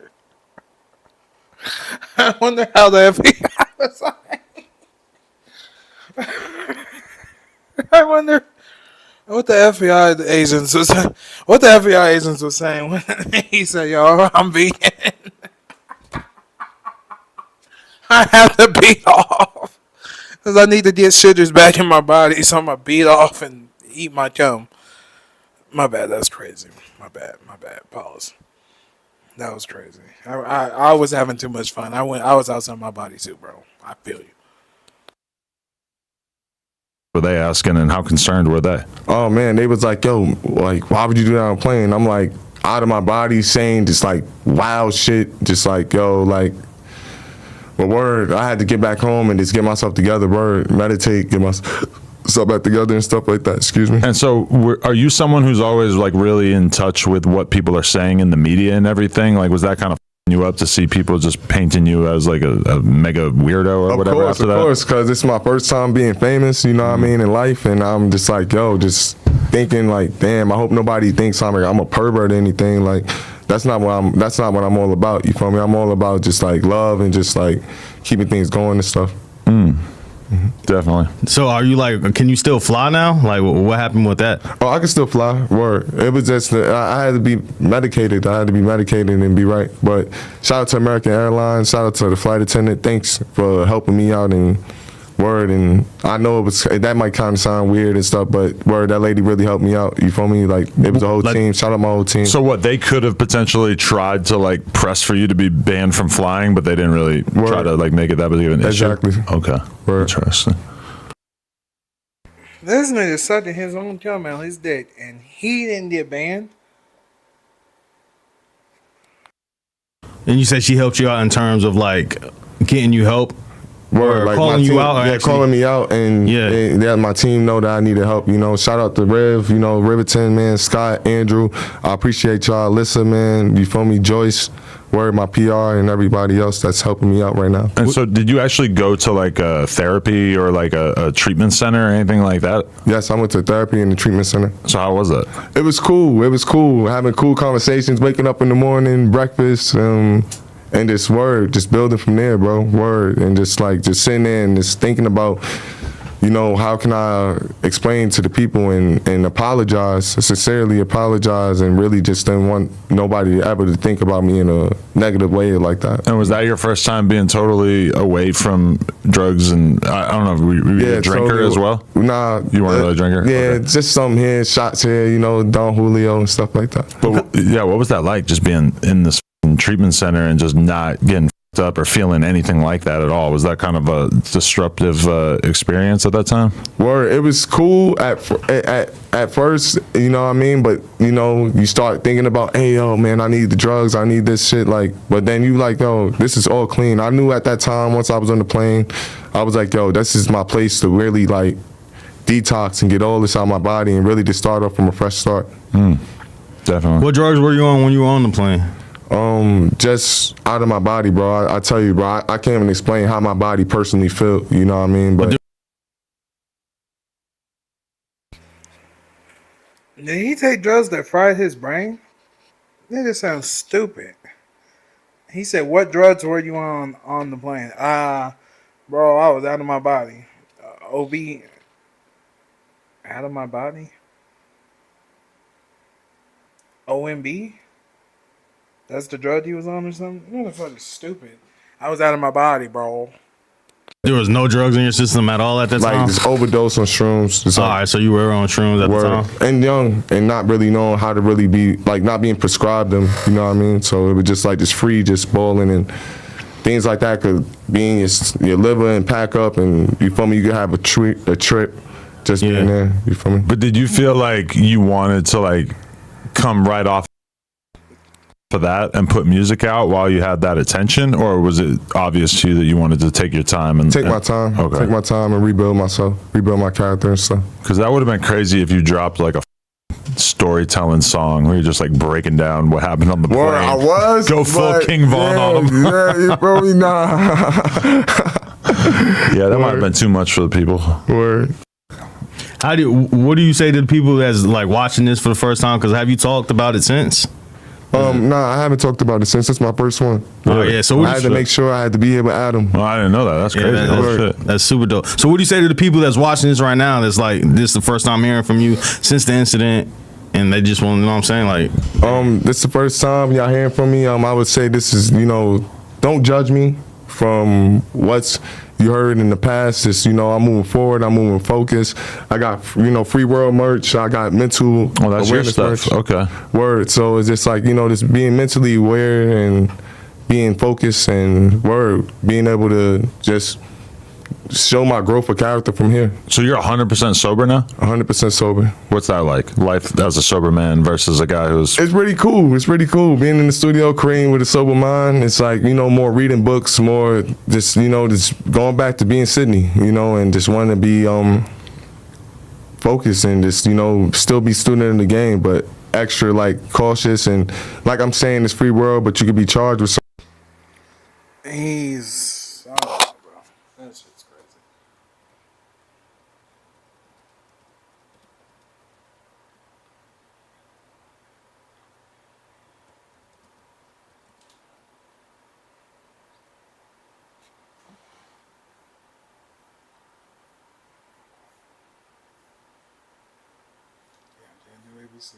I wonder how the FBI was like. I wonder what the FBI agents was saying when he said, "Yo, I'm vegan. I have to beat off because I need to get sugars back in my body, so I'm gonna beat off and eat my cum." My bad. That's crazy. My bad. Pause. That was crazy. I was having too much fun. I was outside my body too, bro. I feel you. Were they asking, and how concerned were they? Oh man, they was like, "Yo, like, why would you do that on a plane?" I'm like, out of my body, saying just like wild shit, just like, "Yo, like." But word, I had to get back home and just get myself together. Word, meditate, get myself back together and stuff like that. Excuse me. And so, are you someone who's always like really in touch with what people are saying in the media and everything? Like, was that kind of you up to see people just painting you as like a mega weirdo or whatever after that? Of course, because it's my first time being famous, you know what I mean, in life, and I'm just like, yo, just thinking like, damn, I hope nobody thinks I'm a pervert or anything. Like, that's not what I'm all about. You feel me? I'm all about just like love and just like keeping things going and stuff. Definitely. So are you like, can you still fly now? Like what happened with that? Oh, I can still fly. Word. It was just, I had to be medicated. I had to be medicated and be right. But shout out to American Airlines. Shout out to the flight attendant. Thanks for helping me out and word. And I know that might kind of sound weird and stuff, but word, that lady really helped me out. You feel me? Like it was a whole team. Shout out my whole team. So what, they could have potentially tried to like press for you to be banned from flying, but they didn't really try to like make it that big of an issue? Exactly. Okay. Word. Interesting. This nigga sucking his own cum out his dick, and he didn't get banned. And you said she helped you out in terms of like getting you help? Word, like calling you out? Yeah, calling me out, and they let my team know that I needed help. You know, shout out to Riv, you know, Riverton, man, Scott, Andrew. I appreciate y'all. Alyssa, man, you feel me? Joyce, word, my PR, and everybody else that's helping me out right now. And so did you actually go to like a therapy or like a treatment center or anything like that? Yes, I went to therapy in the treatment center. So how was it? It was cool. It was cool. Having cool conversations, waking up in the morning, breakfast, and just word, just building from there, bro. Word, and just sitting there and just thinking about, you know, how can I explain to the people and apologize, sincerely apologize, and really just didn't want nobody ever to think about me in a negative way like that. And was that your first time being totally away from drugs? And I don't know, were you a drinker totally, as well? Nah. You weren't really a drinker? Yeah, Okay. just some here, shots here, you know, Don Julio and stuff like that. But yeah, what was that like, just being in this treatment center and just not getting up or feeling anything like that at all? Was that kind of a disruptive experience at that time? Word, it was cool at first, you know what I mean? But, you know, you start thinking about, hey, yo, man, I need the drugs, I need this shit, like, but then you like, yo, this is all clean. I knew at that time, once I was on the plane, I was like, yo, this is my place to really, like, detox and get all this out of my body and really just start off from a fresh start. Definitely. What drugs were you on when you were on the plane? Just out of my body, bro. I tell you, bro, I can't even explain how my body personally felt, you know what I mean? But did he take drugs that fried his brain? That just sounds stupid. He said, what drugs were you on the plane? Bro, I was out of my body. OB, out of my body? OMB? That's the drug he was on or something? Motherfucker's stupid. I was out of my body, bro. There was no drugs in your system at all at that time? like just overdose on shrooms. All right, so you were on shrooms at the time? And young and not really knowing how to really be, like not being prescribed them, you know what I mean? So it was just like just free, just balling and things like that could be in your liver and pack up, and you feel me, you could have a trip just being there, you feel me? But did you feel like you wanted to like come right off for that and put music out while you had that attention, or was it obvious to you that you wanted to take your time and take my time, take my time and rebuild myself, rebuild my character and stuff? Because that would have been crazy if you dropped like a storytelling song where you're just like breaking down what happened on the plane. Well, I was go full King Von on them. Yeah, you probably not. Yeah, that might have been too much for the people. Word. What do you say to the people that's like watching this for the first time? Because have you talked about it since? Nah, I haven't talked about it since. It's my first one. Oh yeah, so I had to make sure I had to be here with Adam. Oh, I didn't know that. That's crazy. That's super dope. So what do you say to the people that's watching this right now? That's like, this is the first time hearing from you since the incident, and they just want to know what I'm saying? Like, this is the first time y'all hearing from me. I would say this is, don't judge me from what's you heard in the past. It's, I'm moving forward. I'm moving focused. I got, Free World merch. I got mental that's your awareness stuff. merch. Okay. Word. So it's just like, just being mentally aware and being focused and being able to just show my growth of character from here. So you're 100% sober now? 100% sober. What's that like? Life as a sober man versus a guy who's... It's pretty cool. It's pretty cool. Being in the studio, creating with a sober mind. It's like, more reading books, more just, just going back to being Sydney, and just wanting to be focused and just, still be student in the game, but extra like cautious and like I'm saying, it's free world, but you could be charged with something. He's... bro. That shit's crazy. ABC.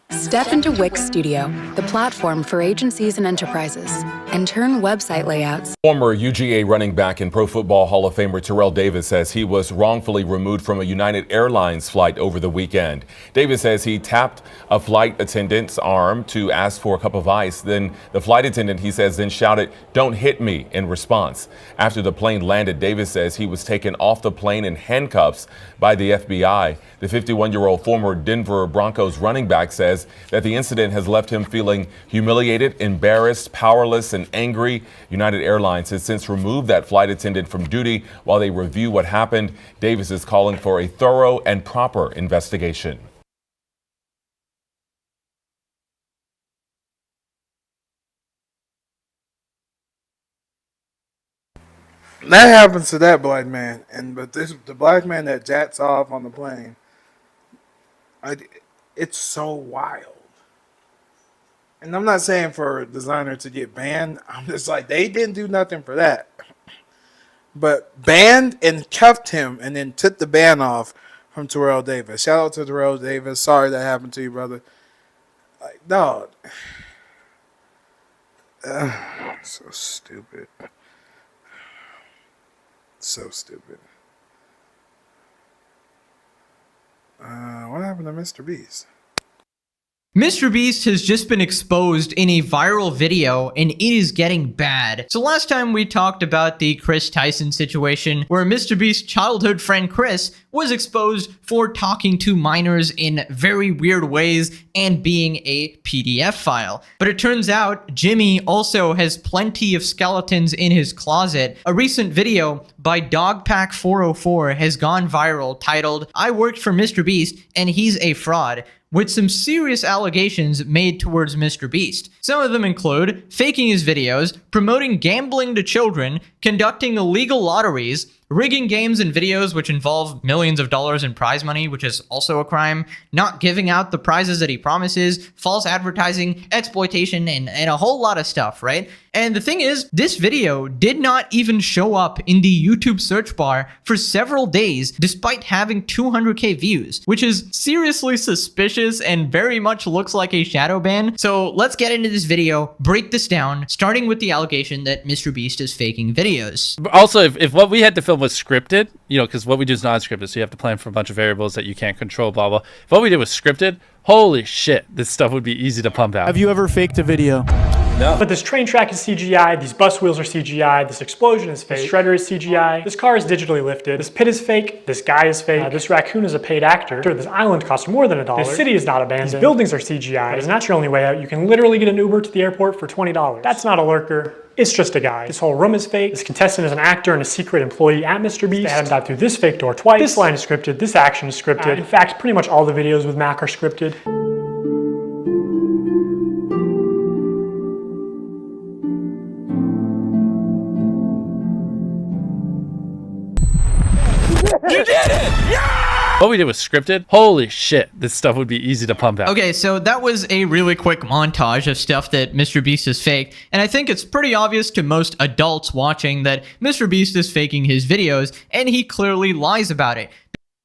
Step into Wix Studio, the platform for agencies and enterprises, and turn website layouts. Former UGA running back and Pro Football Hall of Famer Terrell Davis says he was wrongfully removed from a United Airlines flight over the weekend. Davis says he tapped a flight attendant's arm to ask for a cup of ice. Then the flight attendant, he says, then shouted, "Don't hit me," in response. After the plane landed, Davis says he was taken off the plane in handcuffs by the FBI. The 51-year-old former Denver Broncos running back says that the incident has left him feeling humiliated, embarrassed, powerless, and angry. United Airlines has since removed that flight attendant from duty while they review what happened. Davis is calling for a thorough and proper investigation. That happens to that black man, but the black man that jats off on the plane, it's so wild. And I'm not saying for a designer to get banned. I'm just like, they didn't do nothing for that. But banned and cuffed him and then took the ban off from Terrell Davis. Shout out to Terrell Davis. Sorry that happened to you, brother. Like, dog. So stupid. So stupid. What happened to Mr. Beast? Mr. Beast has just been exposed in a viral video, and it is getting bad. So last time we talked about the Chris Tyson situation, where Mr. Beast's childhood friend Chris was exposed for talking to minors in very weird ways and being a PDF file. But it turns out Jimmy also has plenty of skeletons in his closet. A recent video by Dogpack404 has gone viral titled, "I worked for Mr. Beast and he's a fraud," with some serious allegations made towards Mr. Beast. Some of them include faking his videos, promoting gambling to children, conducting illegal lotteries, rigging games and videos which involve millions of dollars in prize money, which is also a crime, not giving out the prizes that he promises, false advertising, exploitation, and a whole lot of stuff, right? And the thing is, this video did not even show up in the YouTube search bar for several days, despite having 200k views, which is seriously suspicious and very much looks like a shadow ban. So let's get into this video, break this down, starting with the allegation that Mr. Beast is faking videos. Also, if what we had to film video was scripted, you know, because what we do is not scripted, so you have to plan for a bunch of variables that you can't control, blah, blah. If what we did was scripted, holy shit, this stuff would be easy to pump out. Have you ever faked a video? No. But this train track is CGI, these bus wheels are CGI, this explosion is fake, this shredder is CGI, this car is digitally lifted, this pit is fake, this guy is fake, this raccoon is a paid actor, this island costs more than $1, this city is not abandoned, these buildings are CGI, but it's not your only way out. You can literally get an Uber to the airport for $20. That's not a lurker. It's just a guy. This whole room is fake. This contestant is an actor and a secret employee at Mr. Beast. They had him dive through this fake door twice. This line is scripted. This action is scripted. In fact, pretty much all the videos with Mac are scripted. You did it! Yeah! What we did was scripted. Holy shit, this stuff would be easy to pump out. Okay, so that was a really quick montage of stuff that Mr. Beast has faked, and I think it's pretty obvious to most adults watching that Mr. Beast is faking his videos, and he clearly lies about it.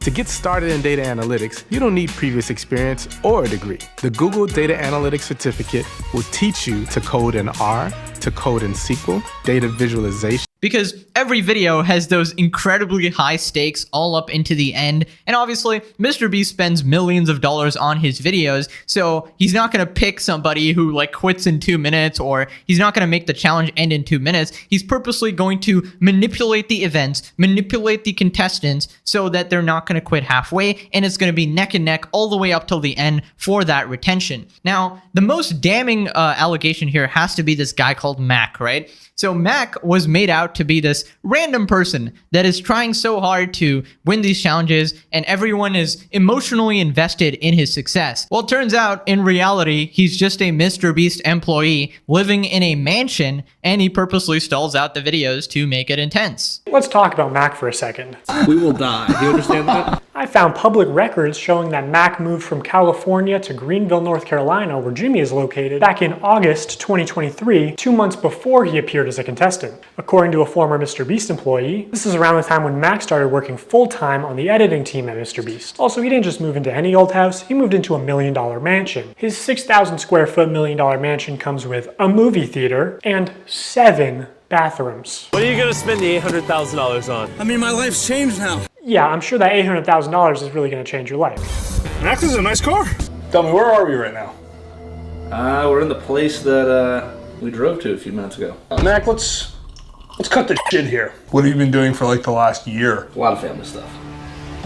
To get started in data analytics, you don't need previous experience or a degree. The Google Data Analytics Certificate will teach you to code in R, to code in SQL, data visualization. Because every video has those incredibly high stakes all up into the end, and obviously Mr. Beast spends millions of dollars on his videos, so he's not going to pick somebody who like quits in 2 minutes, or he's not going to make the challenge end in 2 minutes. He's purposely going to manipulate the events, manipulate the contestants, so that they're not going to quit halfway, and it's going to be neck and neck all the way up till the end for that retention. Now, the most damning allegation here has to be this guy called Mac, right? So Mac was made out to be this random person that is trying so hard to win these challenges, and everyone is emotionally invested in his success. Well, it turns out in reality, he's just a Mr. Beast employee living in a mansion, and he purposely stalls out the videos to make it intense. Let's talk about Mac for a second. We will die. Do you understand that? I found public records showing that Mac moved from California to Greenville, North Carolina, where Jimmy is located, back in August 2023, 2 months before he appeared as a contestant. According to a former Mr. Beast employee, this is around the time when Mac started working full-time on the editing team at Mr. Beast. Also, he didn't just move into any old house, he moved into a $1 million mansion. His 6,000 square foot $1 million mansion comes with a movie theater and 7 bathrooms. What are you gonna spend the $800,000 on? I mean, my life's changed now. Yeah, I'm sure that $800,000 is really gonna change your life. Mac, this is a nice car. Tell me, where are we right now? We're in the place that we drove to a few minutes ago. Mac, let's cut the shit here. What have you been doing for like the last year? A lot of family stuff.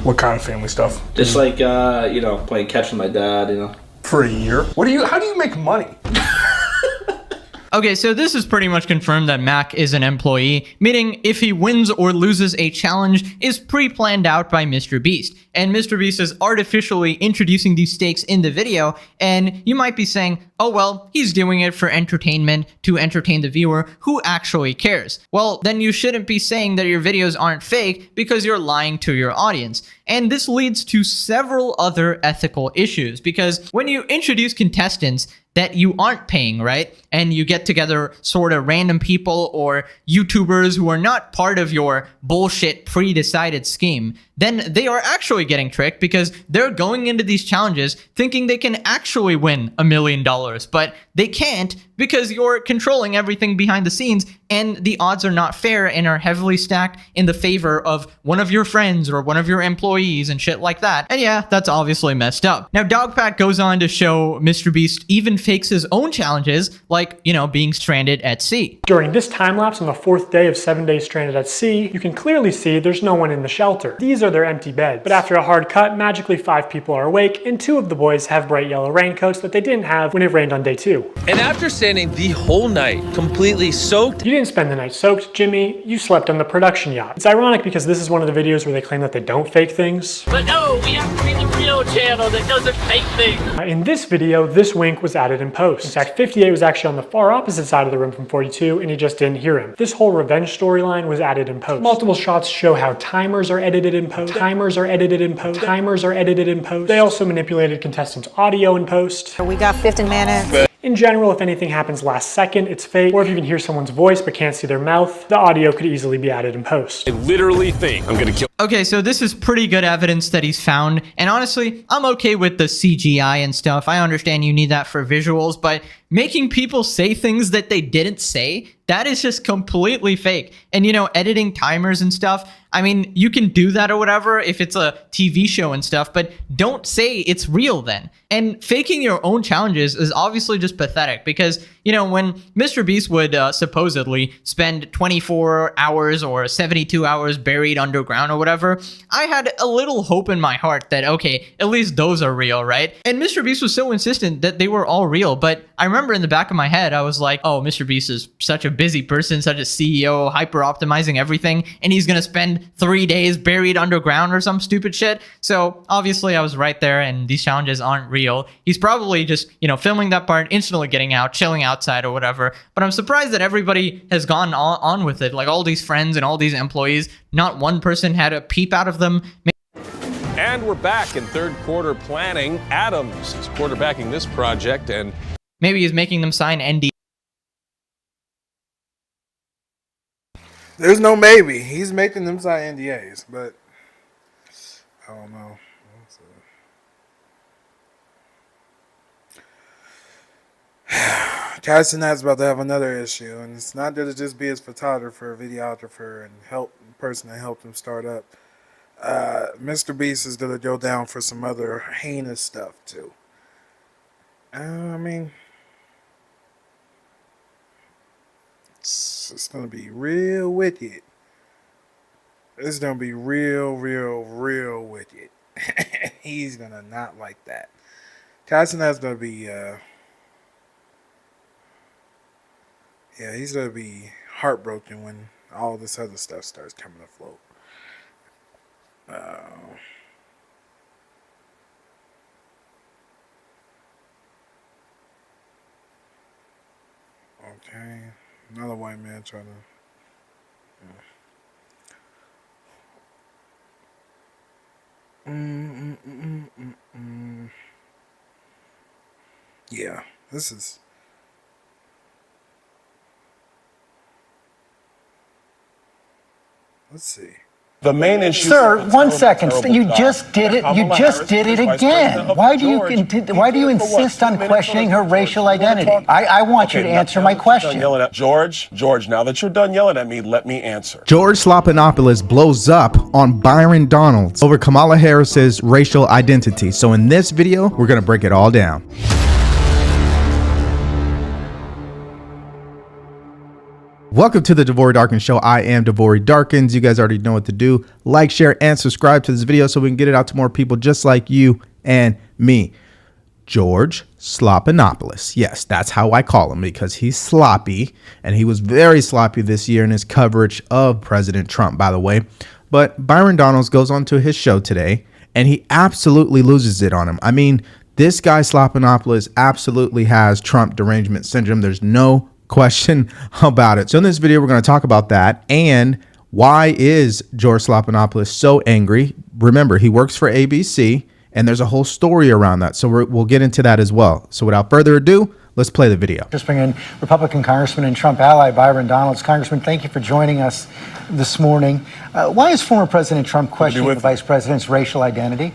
What kind of family stuff? Just like, you know, playing catch with my dad, you know. For a year? How do you make money? Okay, so this is pretty much confirmed that Mac is an employee, meaning if he wins or loses a challenge is pre-planned out by Mr. Beast. And Mr. Beast is artificially introducing these stakes in the video, and you might be saying, oh well, he's doing it for entertainment, to entertain the viewer, who actually cares? Well, then you shouldn't be saying that your videos aren't fake because you're lying to your audience. And this leads to several other ethical issues, because when you introduce contestants that you aren't paying, right? And you get together sort of random people or YouTubers who are not part of your bullshit pre-decided scheme, then they are actually getting tricked because they're going into these challenges thinking they can actually win $1 million, but they can't because you're controlling everything behind the scenes, and the odds are not fair and are heavily stacked in the favor of one of your friends or one of your employees and shit like that. And yeah, that's obviously messed up. Now, Dogpack goes on to show Mr. Beast even fakes his own challenges, like, you know, being stranded at sea. During this time lapse on the 4th day of 7 days stranded at sea, you can clearly see there's no one in the shelter. These are their empty beds. But after a hard cut, magically 5 people are awake, and 2 of the boys have bright yellow raincoats that they didn't have when it rained on day 2. And after standing the whole night, completely soaked. You didn't spend the night soaked, Jimmy. You slept on the production yacht. It's ironic because this is one of the videos where they claim that they don't fake things. But no, we have to be the real channel that doesn't fake things. In this video, this wink was added in post. In fact, 58 was actually on the far opposite side of the room from 42, and he just didn't hear him. This whole revenge storyline was added in post. Multiple shots show how timers are edited in post. Timers are edited in post. Timers are edited in post. They also manipulated contestants' audio in post. We got 15 minutes. In general, if anything happens last second, it's fake. Or if you can hear someone's voice but can't see their mouth, the audio could easily be added in post. I literally think I'm gonna kill. Okay, so this is pretty good evidence that he's found, and honestly, I'm okay with the CGI and stuff. I understand you need that for visuals, but making people say things that they didn't say, that is just completely fake. And, you know, editing timers and stuff, I mean, you can do that or whatever if it's a TV show and stuff, but don't say it's real then. And faking your own challenges is obviously just pathetic because, you know, when Mr. Beast would supposedly spend 24 hours or 72 hours buried underground or whatever, I had a little hope in my heart that, okay, at least those are real, right? And Mr. Beast was so insistent that they were all real, but I remember in the back of my head, I was like, oh, Mr. Beast is such a busy person, such a CEO, hyper optimizing everything, and he's gonna spend 3 days buried underground or some stupid shit. So obviously I was right there, and these challenges aren't real. He's probably just, you know, filming that part, instantly getting out, chilling outside or whatever. But I'm surprised that everybody has gone on with it. Like all these friends and all these employees, not one person had a peep out of them. And we're back in third quarter planning. Adams is quarterbacking this project, and maybe he's making them sign ND. There's no maybe. He's making them sign NDAs, but I don't know. Castanet's about to have another issue, and it's not that it just be his photographer, videographer, and person that helped him start up. Mr. Beast is gonna go down for some other heinous stuff too. I mean, it's gonna be real wicked. It's gonna be real wicked. He's gonna not like that. Castanet's gonna be he's gonna be heartbroken when all this other stuff starts coming afloat. Okay, another white man trying to. Yeah, this is. Let's see. The main issue, sir. 1 second. You just did it. You just did it again. Why do you insist on questioning her racial identity? I want you to answer my question. George, now that you're done yelling at me, let me answer. George Slopinopoulos blows up on Byron Donalds over Kamala Harris's racial identity. So in this video, we're gonna break it all down. Welcome to the Devori Darkins Show. I am Devori Darkins. You guys already know what to do. Like, share, and subscribe to this video so we can get it out to more people just like you and me. George Slopinopoulos. Yes, that's how I call him because he's sloppy, and he was very sloppy this year in his coverage of President Trump, by the way. But Byron Donalds goes on to his show today, and he absolutely loses it on him. I mean, this guy Slopinopoulos absolutely has Trump derangement syndrome. There's no question about it. So in this video, we're going to talk about that and why is George Slopinopoulos so angry. Remember, he works for ABC, and there's a whole story around that. So we'll get into that as well. So without further ado, let's play the video. Just bring in Republican Congressman and Trump ally Byron Donalds. Congressman, thank you for joining us this morning. Why is former President Trump questioning the vice president's racial identity?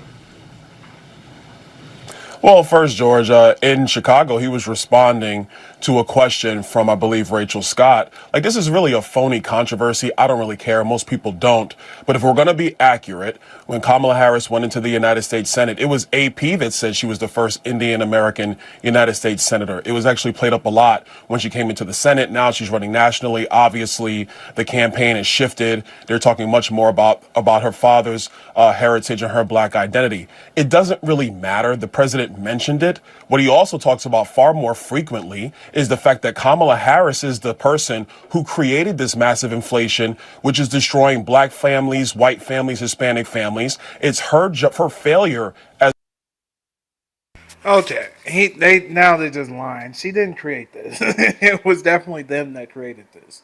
Well, first, George, in Chicago, he was responding to a question from, I believe, Rachel Scott. Like, this is really a phony controversy. I don't really care. Most people don't. But if we're going to be accurate, when Kamala Harris went into the United States Senate, it was AP that said she was the first Indian American United States Senator. It was actually played up a lot when she came into the Senate. Now she's running nationally. Obviously, the campaign has shifted. They're talking much more about her father's heritage and her black identity. It doesn't really matter. The president mentioned it. What he also talks about far more frequently is the fact that Kamala Harris is the person who created this massive inflation, which is destroying black families, white families, Hispanic families. It's her failure as. Okay, they're just lying. She didn't create this. It was definitely them that created this.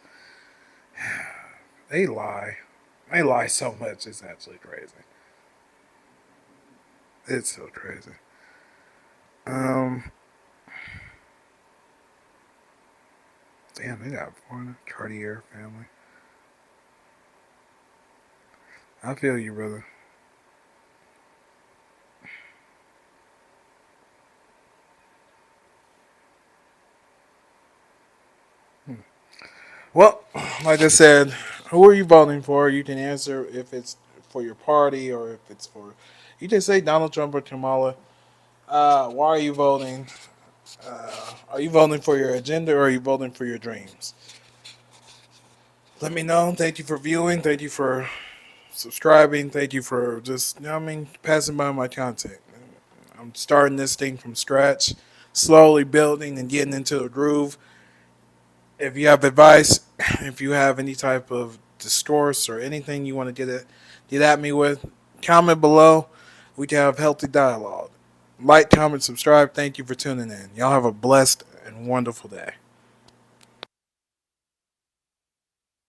They lie. They lie so much. It's absolutely crazy. It's so crazy. Damn, they got one Cartier family. I feel you, brother. Well, like I said, who are you voting for? You can answer if it's for your party or if it's for. You can say Donald Trump or Kamala. Why are you voting? Are you voting for your agenda or are you voting for your dreams? Let me know. Thank you for viewing. Thank you for subscribing. Thank you for just, passing by my content. I'm starting this thing from scratch, slowly building and getting into a groove. If you have advice, if you have any type of discourse or anything you want to get at me with, comment below. We can have healthy dialogue. Like, comment, subscribe. Thank you for tuning in. Y'all have a blessed and wonderful day.